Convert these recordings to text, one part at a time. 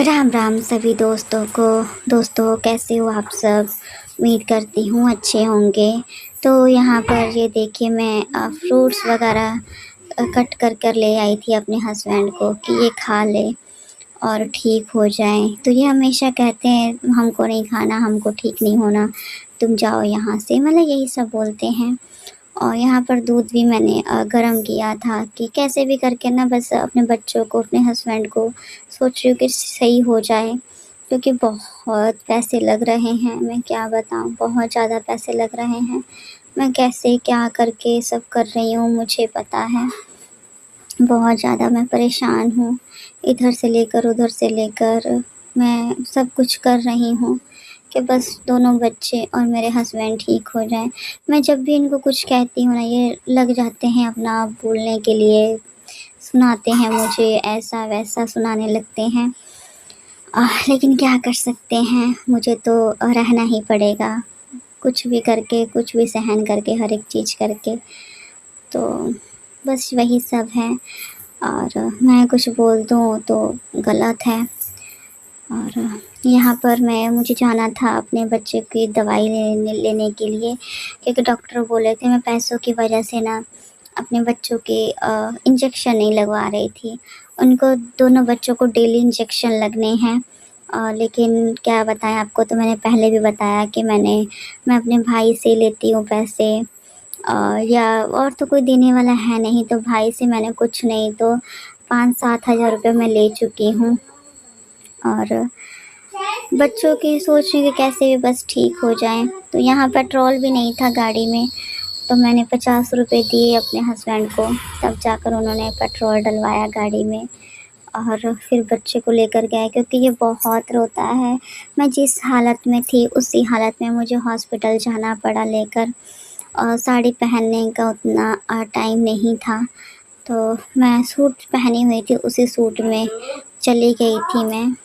राम राम सभी दोस्तों को। दोस्तों कैसे हो आप सब? उम्मीद करती हूँ अच्छे होंगे। तो यहाँ पर ये देखिए मैं फ्रूट्स वगैरह कट कर ले आई थी अपने हस्बैंड को कि ये खा ले और ठीक हो जाए। तो ये हमेशा कहते हैं हमको नहीं खाना, हमको ठीक नहीं होना, तुम जाओ यहाँ से, मतलब यही सब बोलते हैं। और यहाँ पर दूध भी मैंने गर्म किया था कि कैसे भी करके ना बस अपने बच्चों को, अपने हस्बैंड को सोच रही हूँ कि सही हो जाए, क्योंकि बहुत पैसे लग रहे हैं। मैं क्या बताऊँ, बहुत ज़्यादा पैसे लग रहे हैं। मैं कैसे क्या करके सब कर रही हूँ मुझे पता है। बहुत ज़्यादा मैं परेशान हूँ, इधर से लेकर उधर से लेकर मैं सब कुछ कर रही हूँ कि बस दोनों बच्चे और मेरे हस्बैंड ठीक हो जाएं। मैं जब भी इनको कुछ कहती हूँ ना, ये लग जाते हैं अपना बोलने के लिए, सुनाते हैं मुझे, ऐसा वैसा सुनाने लगते हैं। लेकिन क्या कर सकते हैं, मुझे तो रहना ही पड़ेगा, कुछ भी करके, कुछ भी सहन करके, हर एक चीज़ करके। तो बस वही सब है। और मैं कुछ बोल दूँ तो गलत है। और यहाँ पर मुझे जाना था अपने बच्चे की दवाई लेने के लिए, क्योंकि डॉक्टर बोले थे मैं पैसों की वजह से ना अपने बच्चों के इंजेक्शन नहीं लगवा रही थी। उनको, दोनों बच्चों को डेली इंजेक्शन लगने हैं। लेकिन क्या बताएं आपको, तो मैंने पहले भी बताया कि मैं अपने भाई से लेती हूँ पैसे, या और तो कोई देने वाला है नहीं, तो भाई से मैंने कुछ नहीं तो 5-7 हज़ार रुपये मैं ले चुकी हूँ। और बच्चों की सोच रही कि कैसे भी बस ठीक हो जाएं। तो यहाँ पेट्रोल भी नहीं था गाड़ी में, तो मैंने 50 रुपये दिए अपने हस्बैंड को, तब जाकर उन्होंने पेट्रोल डलवाया गाड़ी में और फिर बच्चे को लेकर गए, क्योंकि ये बहुत रोता है। मैं जिस हालत में थी उसी हालत में मुझे हॉस्पिटल जाना पड़ा लेकर, और साड़ी पहनने का उतना टाइम नहीं था, तो मैं सूट पहनी हुई थी, उसी सूट में चली गई थी मैं,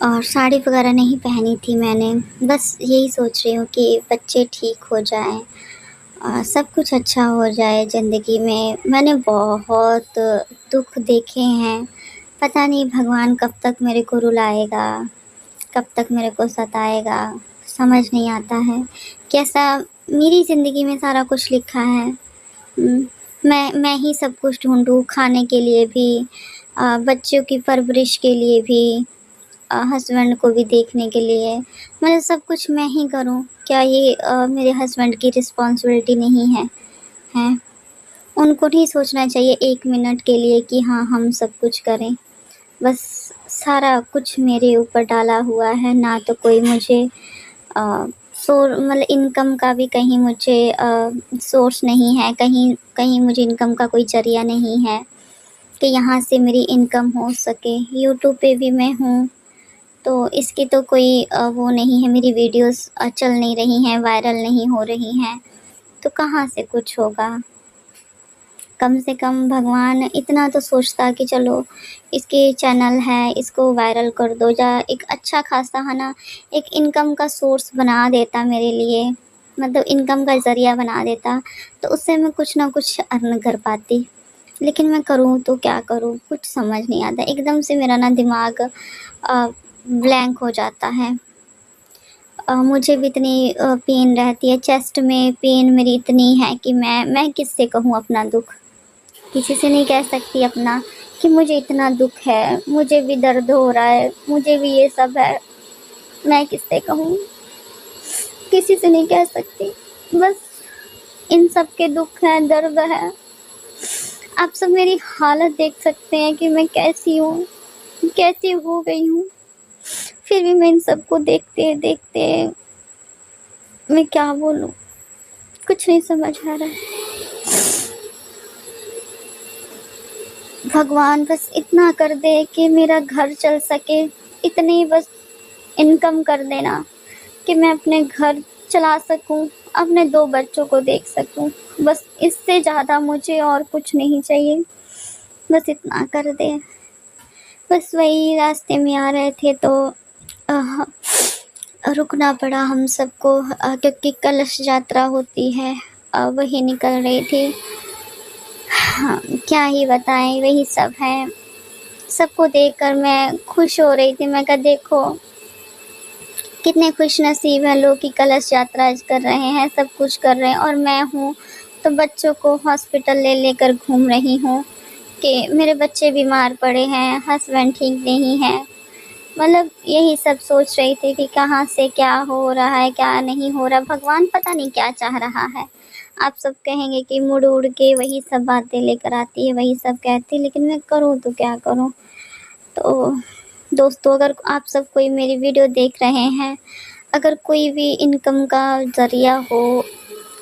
और साड़ी वगैरह नहीं पहनी थी मैंने। बस यही सोच रही हूँ कि बच्चे ठीक हो जाएं और सब कुछ अच्छा हो जाए ज़िंदगी में। मैंने बहुत दुख देखे हैं, पता नहीं भगवान कब तक मेरे को रुलाएगा, कब तक मेरे को सताएगा, समझ नहीं आता है। कैसा मेरी ज़िंदगी में सारा कुछ लिखा है। मैं ही सब कुछ ढूँढूँ, खाने के लिए भी, बच्चों की परवरिश के लिए भी, हस्बैंड को भी देखने के लिए, मतलब सब कुछ मैं ही करूं। क्या ये मेरे हस्बैंड की रिस्पॉन्सिबिलिटी नहीं है? हैं? उनको नहीं सोचना चाहिए एक मिनट के लिए कि हाँ हम सब कुछ करें? बस सारा कुछ मेरे ऊपर डाला हुआ है। ना तो कोई मुझे मतलब इनकम का भी कहीं मुझे सोर्स नहीं है, कहीं कहीं मुझे इनकम का कोई ज़रिया नहीं है कि यहाँ से मेरी इनकम हो सके। यूट्यूब पे भी मैं हूँ, तो इसकी तो कोई वो नहीं है, मेरी वीडियोस चल नहीं रही हैं, वायरल नहीं हो रही हैं, तो कहाँ से कुछ होगा। कम से कम भगवान इतना तो सोचता कि चलो इसके चैनल है, इसको वायरल कर दो, या एक अच्छा खासा है ना, एक इनकम का सोर्स बना देता मेरे लिए, मतलब इनकम का ज़रिया बना देता, तो उससे मैं कुछ ना कुछ अर्न कर पाती। लेकिन मैं करूँ तो क्या करूँ, कुछ समझ नहीं आता। एकदम से मेरा ना दिमाग ब्लैंक हो जाता है। मुझे भी इतनी पेन रहती है, चेस्ट में पेन मेरी इतनी है कि मैं किससे कहूँ अपना दुख। किसी से नहीं कह सकती अपना कि मुझे इतना दुख है, मुझे भी दर्द हो रहा है, मुझे भी ये सब है। मैं किससे कहूँ, किसी से नहीं कह सकती। बस इन सब के दुख है, दर्द है। आप सब मेरी हालत देख सकते हैं कि मैं कैसी हूँ, कैसी हो गई हूँ। फिर भी मैं इन सबको देखते देखते, मैं क्या बोलूँ, कुछ नहीं समझ आ रहा है। भगवान बस इतना कर दे कि मेरा घर चल सके, इतनी बस इनकम कर देना कि मैं अपने घर चला सकूं, अपने 2 बच्चों को देख सकूं। बस इससे ज़्यादा मुझे और कुछ नहीं चाहिए, बस इतना कर दे। बस वही रास्ते में आ रहे थे तो अ, रुकना पड़ा हम सबको, क्योंकि कलश यात्रा होती है, वही निकल रही थी। हाँ, क्या ही बताएं, वही सब है। सबको देखकर मैं खुश हो रही थी। मैं कहा देखो कितने खुश नसीब हैं लोग कि कलश यात्रा आज कर रहे हैं, सब कुछ कर रहे हैं, और मैं हूँ तो बच्चों को हॉस्पिटल ले लेकर घूम रही हूँ कि मेरे बच्चे बीमार पड़े हैं, हस्बैंड ठीक नहीं है। मतलब यही सब सोच रही थी कि कहाँ से क्या हो रहा है, क्या नहीं हो रहा, भगवान पता नहीं क्या चाह रहा है। आप सब कहेंगे कि मुड़ उड़ के वही सब बातें लेकर आती है, वही सब कहती है, लेकिन मैं करूँ तो क्या करूँ। तो दोस्तों, अगर आप सब कोई मेरी वीडियो देख रहे हैं, अगर कोई भी इनकम का ज़रिया हो,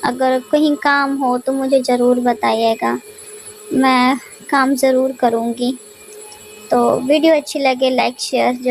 अगर कहीं काम हो तो मुझे ज़रूर बताइएगा, मैं काम ज़रूर करूँगी। तो वीडियो अच्छी लगे लाइक शेयर